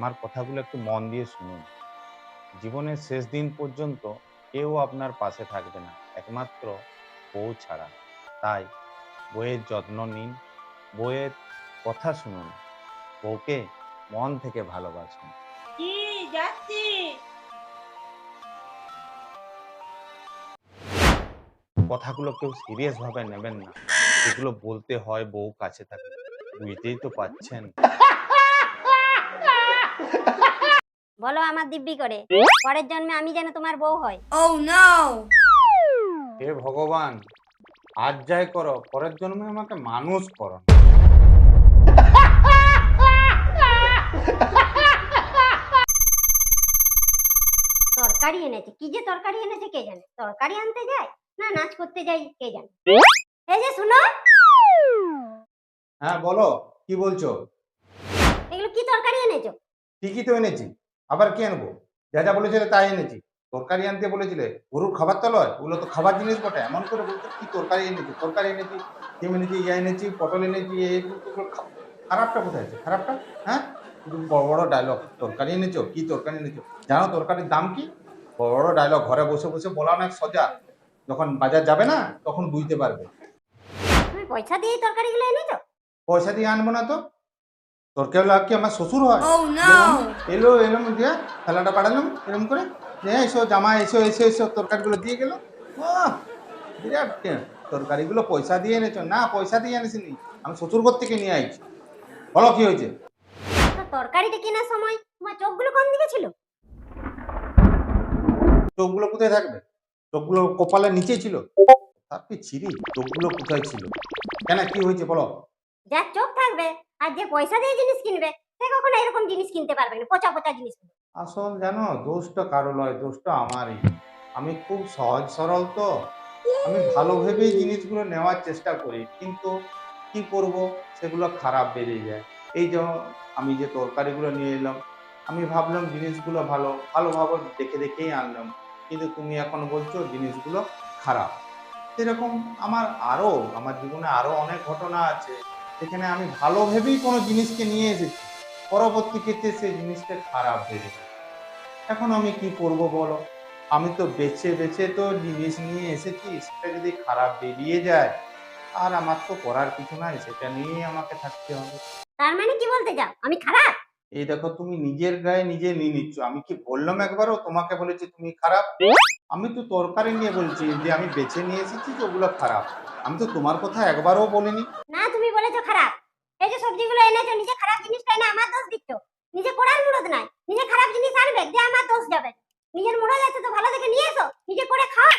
আমার কথাগুলো একটু মন দিয়ে শুনুন। জীবনের শেষ দিন পর্যন্ত কেউ আপনার পাশে থাকবে না, একমাত্র বউ ছাড়া। তাই বউয়ের যত্ন নিন, বউয়ের কথা শুনুন, বউকে মন থেকে ভালোবাসুন। কি যাচ্ছি। কথাগুলো কেউ সিরিয়াস ভাবে নেবেন না, এগুলো বলতে হয় বউ কাছে থাকলে। বুঝতেই তো পাচ্ছেন। বলো আমার দিব্যি করে, পরের জন্মে আমি যেন তোমার বউ হই। Oh no! হে ভগবান, আজ যাই করো, পরের জন্মে আমাকে মানুষ করো। তরকারি এনেছে, কি যে তরকারি এনেছে কে জানে। তরকারি আনতে যায় না নাচ করতে যাই কে জানে। এই যে শুনো, হ্যাঁ বলো, কি বলছো? এগুলো কি তরকারি এনেছো? ঠিকই তো এনেছি, আবার কি আনবো? যা যা বলেছিলে তাই এনেছি। তরকারি আনতে বলেছিলে, গরুর খাবার তো লয়, ওগুলো তো খাবার জিনিস বটে। এমন করে বলছো কি তরকারি এনেছি, তরকারি এনেছি, ডিম এনেছি, ইয়া এনেছি, পটল এনেছি, খারাপটা কোথায় আছে? খারাপটা, হ্যাঁ? শুধু বড় বড় ডায়লগ, তরকারি এনেছো, কি তরকারি এনেছো? জানো তরকারির দাম কি? বড় বড় ডায়লগ ঘরে বসে বসে বলা অনেক সোজা, যখন বাজার যাবে না তখন বুঝতে পারবে। তুমি পয়সা দিয়ে এই তরকারিগুলো এনেছো? পয়সা দিয়ে আনবো না তো? তোর কেউ লাগ কি আমার শ্বশুর হয়? Oh no! যেরকম এলো এলাম দিয়ে থালাটা বাড়ালাম এরকম করে, যে এসো জামা, এসো এসো এসো, তরকারিগুলো দিয়ে গেল। আহ, বিরাট তরকারিগুলো পয়সা দিয়ে এনেছো? না, পয়সা দিয়ে আনিসনি, আমি শ্বশুর ঘর থেকে নিয়ে আইছি। বলো কি হয়েছে? তো তরকারিটা কেনার সময় তোমার চোখগুলো কোন দিকে ছিল? চোখগুলো কোথায় থাকবে? চোখগুলো কপালের নিচেই ছিল। তারপরে ছিরি, চোখগুলো কোথায় ছিল? কেন, কি হয়েছে বলো? যার চোখ থাকবে আর যে পয়সা দিয়ে জিনিস কিনবে সে কখনো এরকম জিনিস কিনতে পারবে না, পচা পচা জিনিস। আসল জানো, দোষটা কারো নয়, দোষটা আমারই। আমি খুব সহজ সরল তো, আমি ভালো ভেবেই জিনিসগুলো নেওয়ার চেষ্টা করি, কিন্তু কি করব, সেগুলো খারাপ বেরিয়ে যায়। এই যেমন আমি যে তরকারিগুলো নিয়ে এলাম, আমি ভাবলাম জিনিসগুলো ভালো, ভালোভাবে দেখে দেখেই আনলাম, কিন্তু তুমি এখন বলছো জিনিসগুলো খারাপ। সেরকম আমার জীবনে আরো অনেক ঘটনা আছে, যেখানে আমি ভালো ভেবেই কোনো জিনিসকে নিয়ে এসেছি, পরবর্তী ক্ষেত্রে সেই জিনিসটা খারাপ বেরিয়ে যায়। এখন আমি কি করব বলো? আমি তো বেছে বেছে তো জিনিস নিয়ে এসেছি, সেটা যদি খারাপ বেরিয়ে যায় আর আমার তো করার কিছু নাই, সেটা নিয়েই আমাকে থাকতে হবে। তার মানে কি বলতে চাও আমি খারাপ? এই দেখো, তুমি নিজের গায়ে নিজে নিয়ে নিচ্ছ। আমি কি বললাম একবারও তোমাকে বলেছি তুমি খারাপ? আমি তো তরকারি নিয়ে বলছি যে আমি বেছে নিয়ে এসেছি যে ওগুলো খারাপ। আমি তো তোমার কথা একবারও বলিনি। না তুমি বলেছো খারাপ। এই যে সবজিগুলো এনেছো নিজে খারাপ জিনিসটা এনে আমার দোষ দিচ্ছ। নিজে করার মুরদ নাই, নিজে খারাপ জিনিস আনবে যে আমার দোষ যাবে। নিজের মুরদ আছে তো ভালো দেখে নিয়ে এসো, নিজে করে খাও।